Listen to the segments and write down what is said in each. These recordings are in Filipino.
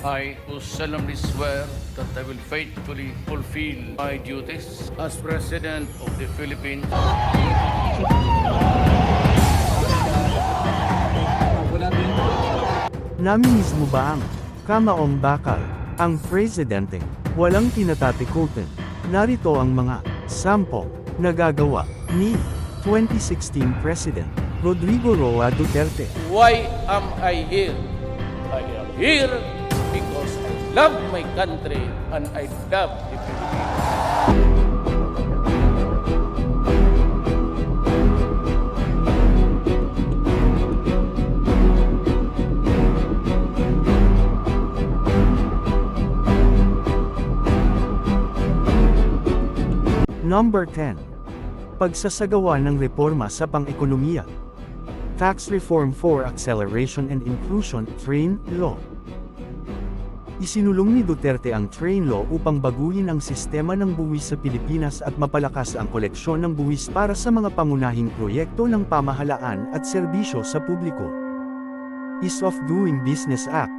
I do solemnly swear that I will faithfully fulfill my duties as President of the Philippines. Naminis mo ba ang kamaong bakal, ang presidente? Walang kinatatikutin. Narito ang mga sample nagagawa ni 2016 President Rodrigo Roa Duterte. Why am I here? I am here because I love my country and I love the Philippines. Number 10. Pagsasagawa ng reforma sa pang-ekonomiya. Tax Reform for Acceleration and Inclusion, TRAIN Law. Isinulong ni Duterte ang TRAIN Law upang baguhin ang sistema ng buwis sa Pilipinas at mapalakas ang koleksyon ng buwis para sa mga pangunahing proyekto ng pamahalaan at serbisyo sa publiko. Ease of Doing Business Act.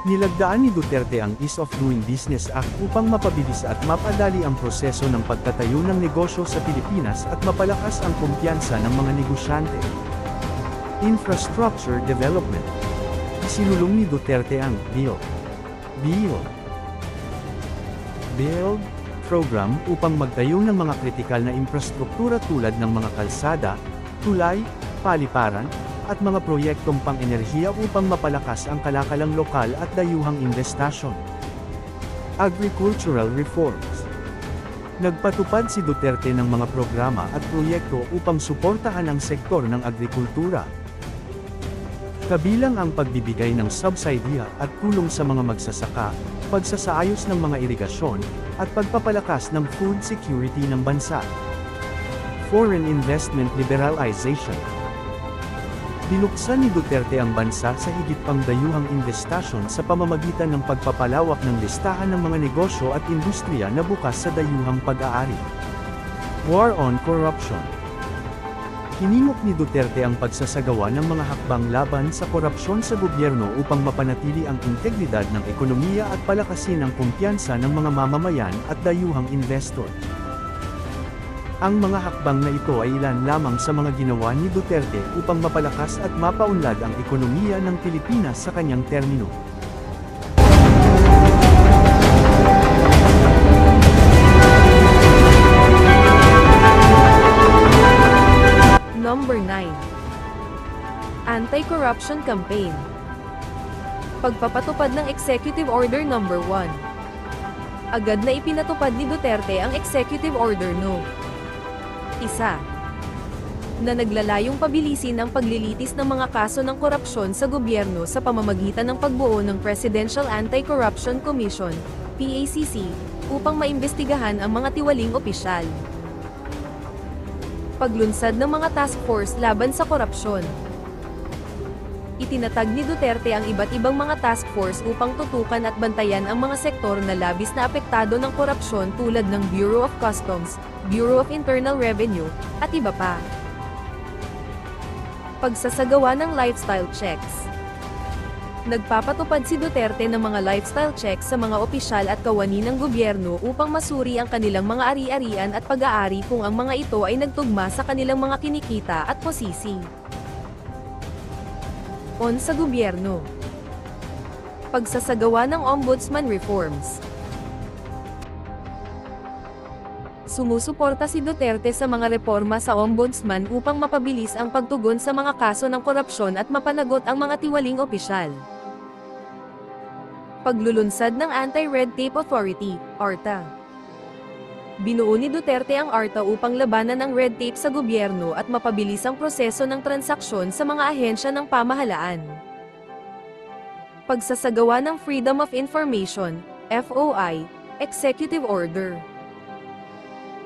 Nilagdaan ni Duterte ang Ease of Doing Business Act upang mapabilis at mapadali ang proseso ng pagtatayo ng negosyo sa Pilipinas at mapalakas ang kumpiyansa ng mga negosyante. Infrastructure Development. Isinulong ni Duterte ang BUild program upang magtayo ng mga kritikal na infrastruktura tulad ng mga kalsada, tulay, paliparan, at mga proyektong pang-enerhiya upang mapalakas ang kalakalang lokal at dayuhang investasyon. Agricultural Reforms. Nagpatupad si Duterte ng mga programa at proyekto upang suportahan ang sektor ng agrikultura. Kabilang ang pagbibigay ng subsidiya at tulong sa mga magsasaka, pagsasaayos ng mga irigasyon, at pagpapalakas ng food security ng bansa. Foreign Investment Liberalization. Binuksan ni Duterte ang bansa sa higit pang dayuhang investasyon sa pamamagitan ng pagpapalawak ng listahan ng mga negosyo at industriya na bukas sa dayuhang pag-aari. War on Corruption. Hinimok ni Duterte ang pagsasagawa ng mga hakbang laban sa korupsyon sa gobyerno upang mapanatili ang integridad ng ekonomiya at palakasin ang kumpiyansa ng mga mamamayan at dayuhang investor. Ang mga hakbang na ito ay ilan lamang sa mga ginawa ni Duterte upang mapalakas at mapaunlad ang ekonomiya ng Pilipinas sa kanyang termino. Number 9. Anti-Corruption Campaign. Pagpapatupad ng Executive Order No. 1. Agad na ipinatupad ni Duterte ang Executive Order No. 1. Na naglalayong pabilisin ang paglilitis ng mga kaso ng korupsyon sa gobyerno sa pamamagitan ng pagbuo ng Presidential Anti-Corruption Commission, PACC, upang maimbestigahan ang mga tiwaling opisyal. Paglunsad ng mga task force laban sa korupsyon. Itinatag ni Duterte ang iba't ibang mga task force upang tutukan at bantayan ang mga sektor na labis na apektado ng korupsyon tulad ng Bureau of Customs, Bureau of Internal Revenue, at iba pa. Pagsasagawa ng lifestyle checks. Nagpapatupad si Duterte ng mga lifestyle checks sa mga opisyal at kawani ng gobyerno upang masuri ang kanilang mga ari-arian at pag-aari kung ang mga ito ay nagtugma sa kanilang mga kinikita at posisi. On sa gobyerno. Pagsasagawa ng ombudsman reforms. Sumusuporta si Duterte sa mga reforma sa ombudsman upang mapabilis ang pagtugon sa mga kaso ng korupsyon at mapanagot ang mga tiwaling opisyal. Paglulunsad ng Anti-Red Tape Authority, ARTA. Binuo ni Duterte ang ARTA upang labanan ang red tape sa gobyerno at mapabilis ang proseso ng transaksyon sa mga ahensya ng pamahalaan. Pagsasagawa ng Freedom of Information, FOI, Executive Order.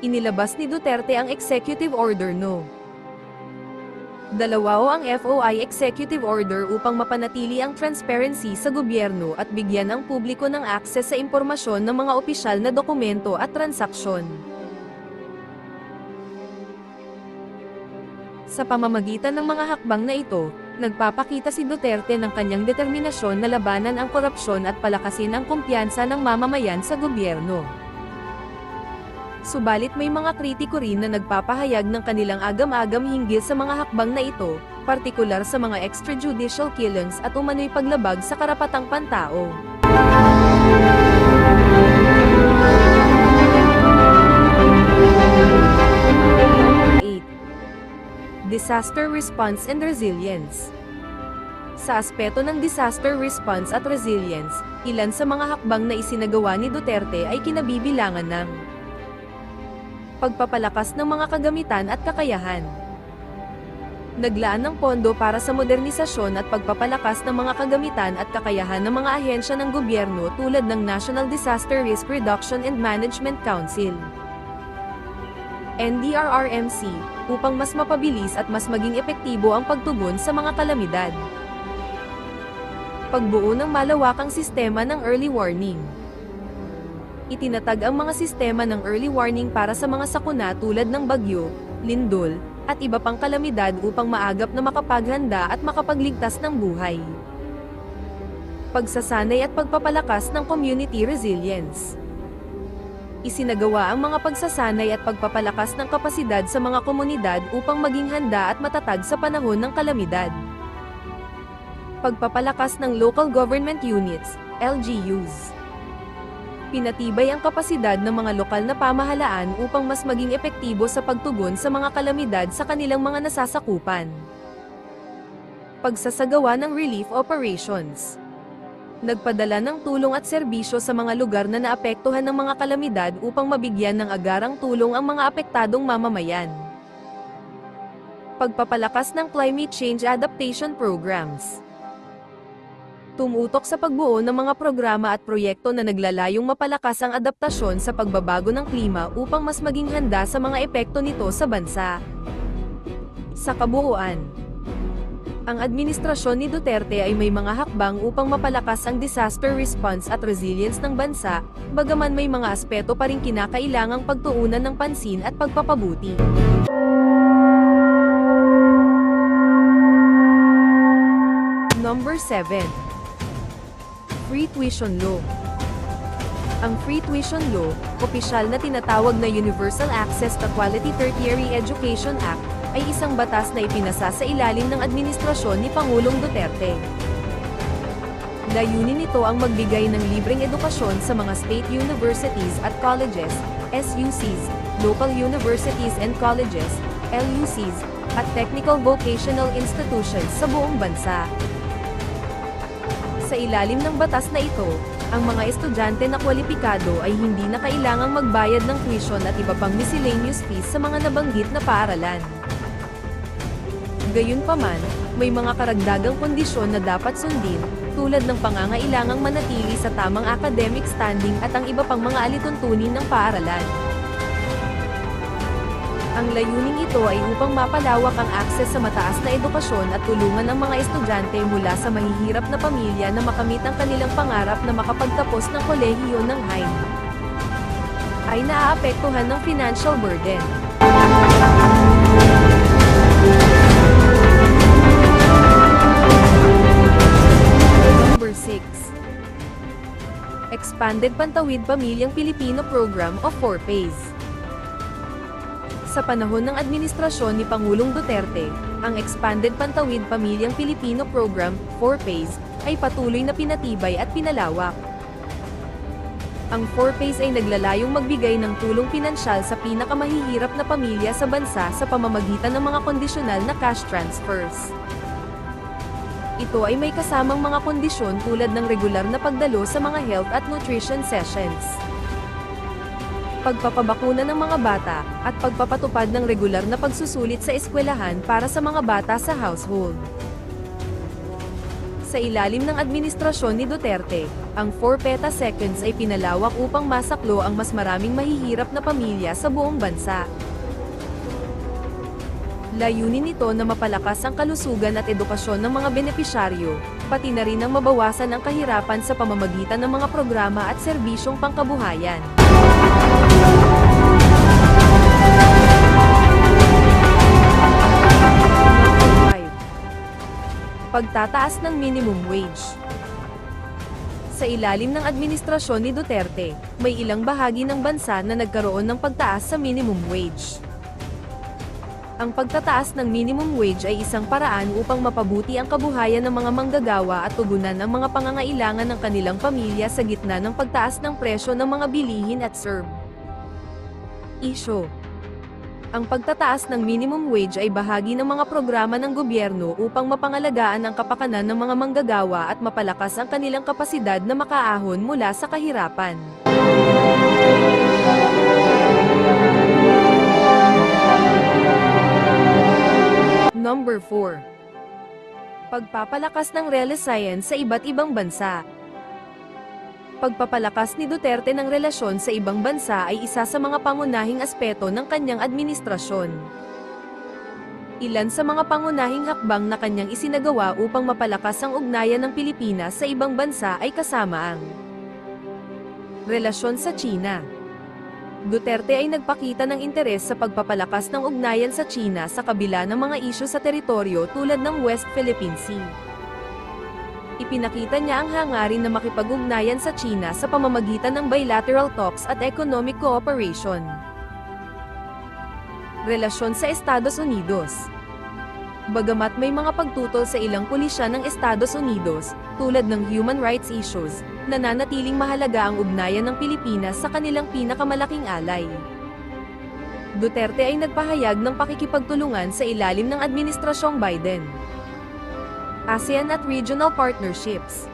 Inilabas ni Duterte ang Executive Order No. 2 o ang FOI Executive Order upang mapanatili ang transparency sa gobyerno at bigyan ang publiko ng akses sa impormasyon ng mga opisyal na dokumento at transaksyon. Sa pamamagitan ng mga hakbang na ito, Nagpapakita si Duterte ng kanyang determinasyon na labanan ang korupsyon at palakasin ang kumpiyansa ng mamamayan sa gobyerno. Subalit may mga kritiko rin na nagpapahayag ng kanilang agam-agam hinggil sa mga hakbang na ito, partikular sa mga extrajudicial killings at umano'y paglabag sa karapatang pantao. Disaster Response and Resilience. Sa aspeto ng disaster response at resilience, ilan sa mga hakbang na isinagawa ni Duterte ay kinabibilangan ng pagpapalakas ng mga kagamitan at kakayahan. Naglaan ng pondo para sa modernisasyon at pagpapalakas ng mga kagamitan at kakayahan ng mga ahensya ng gobyerno tulad ng National Disaster Risk Reduction and Management Council, NDRRMC, upang mas mapabilis at mas maging epektibo ang pagtugon sa mga kalamidad. Pagbuo ng malawakang sistema ng early warning. Itinatag ang mga sistema ng early warning para sa mga sakuna tulad ng bagyo, lindol, at iba pang kalamidad upang maagap na makapaghanda at makapagligtas ng buhay. Pagsasanay at pagpapalakas ng community resilience. Isinagawa ang mga pagsasanay at pagpapalakas ng kapasidad sa mga komunidad upang maging handa at matatag sa panahon ng kalamidad. Pagpapalakas ng local government units, LGUs. Pinatibay ang kapasidad ng mga lokal na pamahalaan upang mas maging epektibo sa pagtugon sa mga kalamidad sa kanilang mga nasasakupan. Pagsasagawa ng relief operations. Nagpadala ng tulong at serbisyo sa mga lugar na naapektuhan ng mga kalamidad upang mabigyan ng agarang tulong ang mga apektadong mamamayan. Pagpapalakas ng climate change adaptation programs. Tumutok sa pagbuo ng mga programa at proyekto na naglalayong mapalakas ang adaptasyon sa pagbabago ng klima upang mas maging handa sa mga epekto nito sa bansa. Sa kabuuan, ang administrasyon ni Duterte ay may mga hakbang upang mapalakas ang disaster response at resilience ng bansa, bagaman may mga aspeto pa rin kinakailangang pagtuunan ng pansin at pagpapabuti. Number 7. Free Tuition Law. Ang Free Tuition Law, opisyal na tinatawag na Universal Access to Quality Tertiary Education Act, ay isang batas na ipinasa sa ilalim ng administrasyon ni Pangulong Duterte. Layunin nito ang magbigay ng libreng edukasyon sa mga state universities at colleges, SUCs, local universities and colleges, LUCs, at technical vocational institutions sa buong bansa. Sa ilalim ng batas na ito, ang mga estudyante na kwalipikado ay hindi na kailangang magbayad ng tuition at iba pang miscellaneous fees sa mga nabanggit na paaralan. Gayunpaman, may mga karagdagang kondisyon na dapat sundin, tulad ng pangangailangang manatili sa tamang academic standing at ang iba pang mga alituntunin ng paaralan. Ang layuning ito ay upang mapalawak ang akses sa mataas na edukasyon at tulungan ang mga estudyante mula sa mahihirap na pamilya na makamit ang kanilang pangarap na makapagtapos ng kolehiyo ng high ay naaapektuhan ng financial burden. Number 6. Expanded Pantawid Pamilyang Pilipino Program of 4Pays. Sa panahon ng administrasyon ni Pangulong Duterte, ang Expanded Pantawid Pamilyang Pilipino Program, 4Pays, ay patuloy na pinatibay at pinalawak. Ang 4Pays ay naglalayong magbigay ng tulong pinansyal sa pinakamahihirap na pamilya sa bansa sa pamamagitan ng mga kondisyonal na cash transfers. Ito ay may kasamang mga kondisyon tulad ng regular na pagdalo sa mga health at nutrition sessions, pagpapabakuna ng mga bata, at pagpapatupad ng regular na pagsusulit sa eskwelahan para sa mga bata sa household. Sa ilalim ng administrasyon ni Duterte, ang 4 PETA Seconds ay pinalawak upang masaklo ang mas maraming mahihirap na pamilya sa buong bansa. Layunin nito na mapalakas ang kalusugan at edukasyon ng mga benepisyaryo, pati na rin ang mabawasan ang kahirapan sa pamamagitan ng mga programa at serbisyong pangkabuhayan. Pagtataas ng minimum wage. Sa ilalim ng administrasyon ni Duterte, may ilang bahagi ng bansa na nagkaroon ng pagtaas sa minimum wage. Ang pagtataas ng minimum wage ay isang paraan upang mapabuti ang kabuhayan ng mga manggagawa at tugunan ang mga pangangailangan ng kanilang pamilya sa gitna ng pagtaas ng presyo ng mga bilihin at issue. Ang pagtataas ng minimum wage ay bahagi ng mga programa ng gobyerno upang mapangalagaan ang kapakanan ng mga manggagawa at mapalakas ang kanilang kapasidad na makaahon mula sa kahirapan. Number 4. Pagpapalakas ng relasyon sa iba't ibang bansa. Pagpapalakas ni Duterte ng relasyon sa ibang bansa ay isa sa mga pangunahing aspeto ng kanyang administrasyon. Ilan sa mga pangunahing hakbang na kanyang isinagawa upang mapalakas ang ugnayan ng Pilipinas sa ibang bansa ay kasama ang relasyon sa China. Duterte ay nagpakita ng interes sa pagpapalakas ng ugnayan sa China sa kabila ng mga isyu sa teritoryo tulad ng West Philippine Sea. Ipinakita niya ang hangarin na makipag-ugnayan sa China sa pamamagitan ng bilateral talks at economic cooperation. Relasyon sa Estados Unidos. Bagamat may mga pagtutol sa ilang pulisya ng Estados Unidos, tulad ng human rights issues, nananatiling mahalaga ang ugnayan ng Pilipinas sa kanilang pinakamalaking alay. Duterte ay nagpahayag ng pakikipagtulungan sa ilalim ng Administrasyong Biden. ASEAN at Regional Partnerships.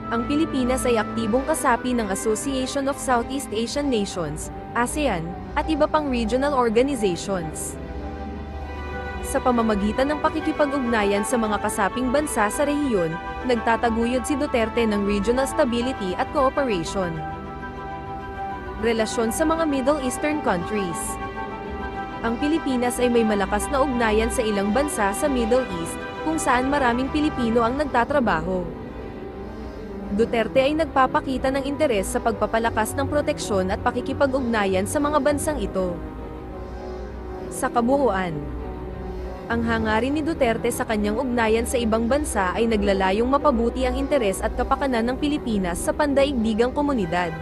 Ang Pilipinas ay aktibong kasapi ng Association of Southeast Asian Nations, ASEAN, at iba pang regional organizations. Sa pamamagitan ng pakikipag-ugnayan sa mga kasaping bansa sa rehiyon, nagtataguyod si Duterte ng regional stability at cooperation. Relasyon sa mga Middle Eastern countries. Ang Pilipinas ay may malakas na ugnayan sa ilang bansa sa Middle East, kung saan maraming Pilipino ang nagtatrabaho. Duterte ay nagpapakita ng interes sa pagpapalakas ng proteksyon at pakikipag-ugnayan sa mga bansang ito. Sa kabuuan, ang hangarin ni Duterte sa kanyang ugnayan sa ibang bansa ay naglalayong mapabuti ang interes at kapakanan ng Pilipinas sa pandaigdigang komunidad.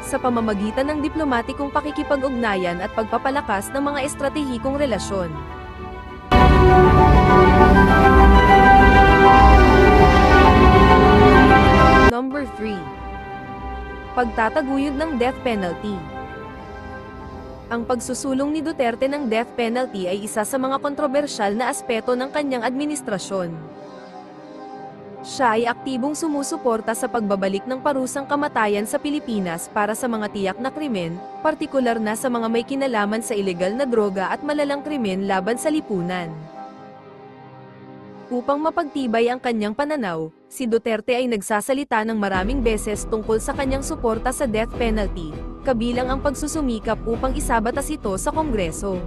Sa pamamagitan ng diplomatikong pakikipag-ugnayan at pagpapalakas ng mga estratehikong relasyon. Number 3. Pagtataguyod ng death penalty. Ang pagsusulong ni Duterte ng death penalty ay isa sa mga kontrobersyal na aspeto ng kanyang administrasyon. Siya ay aktibong sumusuporta sa pagbabalik ng parusang kamatayan sa Pilipinas para sa mga tiyak na krimen, partikular na sa mga may kinalaman sa ilegal na droga at malalang krimen laban sa lipunan. Upang mapagtibay ang kanyang pananaw, si Duterte ay nagsasalita ng maraming beses tungkol sa kanyang suporta sa death penalty, kabilang ang pagsusumikap upang isabatas ito sa Kongreso.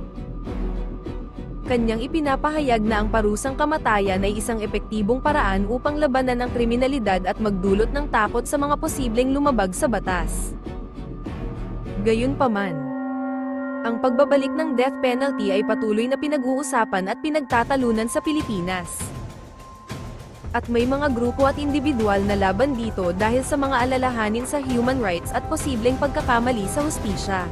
Kanyang ipinapahayag na ang parusang kamatayan ay isang epektibong paraan upang labanan ang kriminalidad at magdulot ng takot sa mga posibleng lumabag sa batas. Gayunpaman, ang pagbabalik ng death penalty ay patuloy na pinag-uusapan at pinagtatalunan sa Pilipinas. At may mga grupo at individual na laban dito dahil sa mga alalahanin sa human rights at posibleng pagkakamali sa hustisya.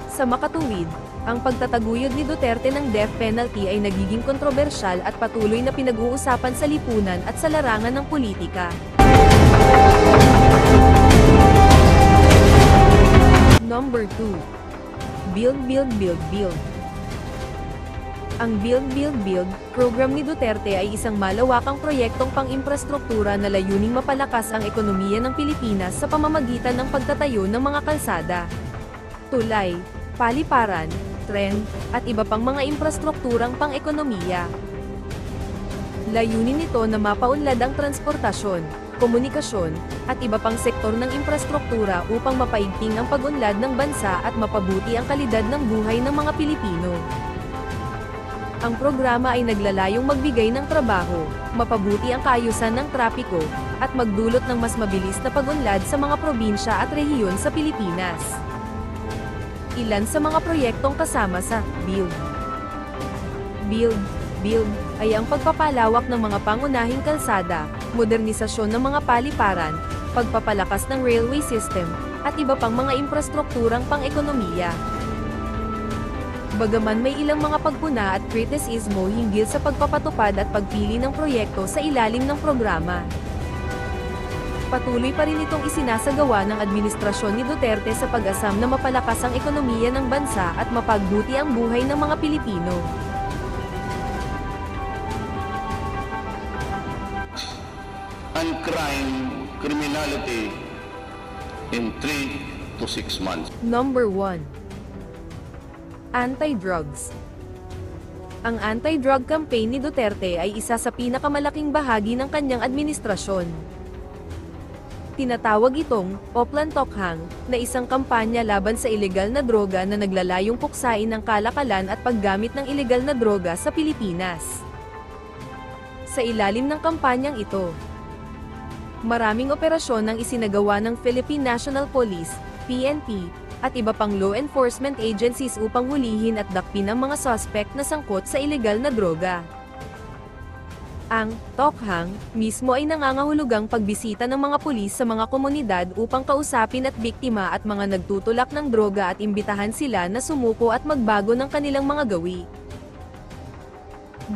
Sa makatuwid, ang pagtataguyod ni Duterte ng death penalty ay nagiging kontrobersyal at patuloy na pinag-uusapan sa lipunan at sa larangan ng politika. Number 2. Build, build, build, build. Ang Build, Build, Build program ni Duterte ay isang malawakang proyektong pang-imprastruktura na layuning mapalakas ang ekonomiya ng Pilipinas sa pamamagitan ng pagtatayo ng mga kalsada, tulay, paliparan, tren, at iba pang mga infrastrukturang pang-ekonomiya. Layunin nito na mapaunlad ang transportasyon, komunikasyon, at iba pang sektor ng infrastruktura upang mapaigting ang pag-unlad ng bansa at mapabuti ang kalidad ng buhay ng mga Pilipino. Ang programa ay naglalayong magbigay ng trabaho, mapabuti ang kaayusan ng trapiko, at magdulot ng mas mabilis na pag-unlad sa mga probinsya at rehiyon sa Pilipinas. Ilan sa mga proyektong kasama sa Build, Build ay ang pagpapalawak ng mga pangunahing kalsada, modernisasyon ng mga paliparan, pagpapalakas ng railway system, at iba pang mga infrastrukturang pang-ekonomiya. Bagaman may ilang mga pagpuna at kritisismo hinggil sa pagpapatupad at pagpili ng proyekto sa ilalim ng programa, patuloy pa rin itong isinasagawa ng administrasyon ni Duterte sa pag-asam na mapalakas ang ekonomiya ng bansa at mapagbuti ang buhay ng mga Pilipino. And criminality in 3 to 6 months. Number 1. Anti-drugs. Ang anti-drug campaign ni Duterte ay isa sa pinakamalaking bahagi ng kanyang administrasyon. Tinatawag itong Oplan Tokhang na isang kampanya laban sa ilegal na droga na naglalayong puksain ang kalakalan at paggamit ng ilegal na droga sa Pilipinas. Sa ilalim ng kampanyang ito, maraming operasyon ang isinagawa ng Philippine National Police, PNP, at iba pang law enforcement agencies upang hulihin at dakpin ang mga suspect na sangkot sa ilegal na droga. Ang Tokhang mismo ay nangangahulugang pagbisita ng mga pulis sa mga komunidad upang kausapin at biktima at mga nagtutulak ng droga at imbitahan sila na sumuko at magbago ng kanilang mga gawi.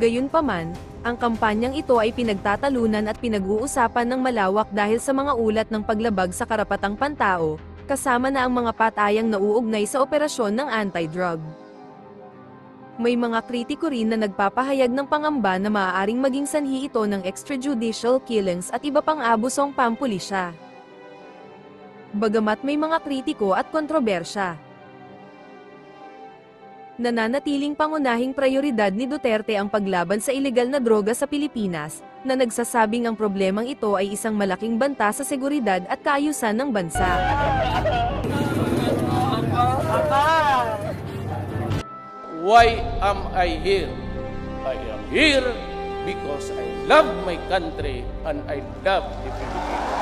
Gayunpaman, ang kampanyang ito ay pinagtatalunan at pinag-uusapan ng malawak dahil sa mga ulat ng paglabag sa karapatang pantao, kasama na ang mga patayang nauugnay sa operasyon ng anti-drug. May mga kritiko rin na nagpapahayag ng pangamba na maaaring maging sanhi ito ng extrajudicial killings at iba pang abusong pampulisya. Bagamat may mga kritiko at kontrobersya, nananatiling pangunahing prioridad ni Duterte ang paglaban sa ilegal na droga sa Pilipinas, na nagsasabing ang problemang ito ay isang malaking banta sa seguridad at kaayusan ng bansa. Why am I here? I am here because I love my country and I love the Philippines.